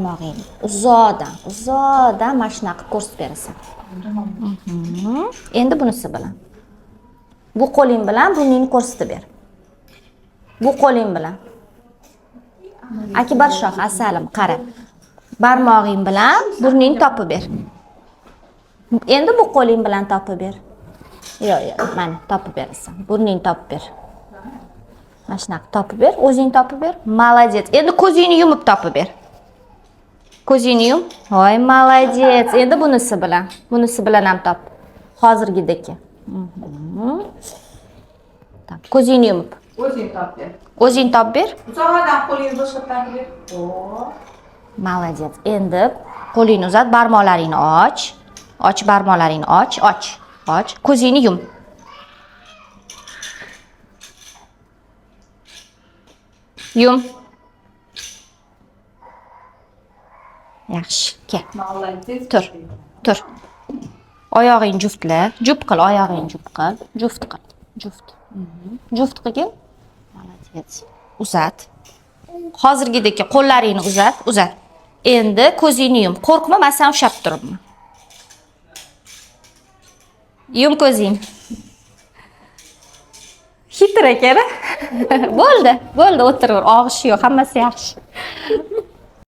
barmog'ingni uzoqdan mana shunaqa ko'rsatib berasan. Endi bunisi bilan. Bu qo'ling bilan burningni ko'rsatib ber. Bu qo'ling bilan. Akbar Shoh asalim qara. Barmog'ing bilan burningni topib ber. Endi bu qo'ling bilan topib ber. Yo'q, mana topib berasan. Burningni topib ber. Mana shunaqa topib ber, o'zing topib ber. Молодец. Endi ko'zingni yumib topib ber. Ko'zingni yum. Voy, молодец. Endi bunisi bilan ham top. Hozirgidek. Ko'zingni yumib. O'zing top ber. O'zing top ber. Uzoqdan qo'lingizni bo'shatib ber. Молодец. Endi qo'lingni uzat, barmoqlaringni och. Och barmoqlaringni och. Ko'zingni yum. Yum. Yaxshi, kel. Tur. Oyog'ingni juftla. Juft qil, oyog'ingni juft qil. Juft qilgin. Молодец. Uzat. Hozirgidek qo'llaringni uzat. Endi ko'zingni yum. Qo'rqma, men sen ushlab turibman. Yum ko'zingni. Xitra ekan. Bo'ldi, o'tiraver. Og'ish yo'q, hammasi yaxshi.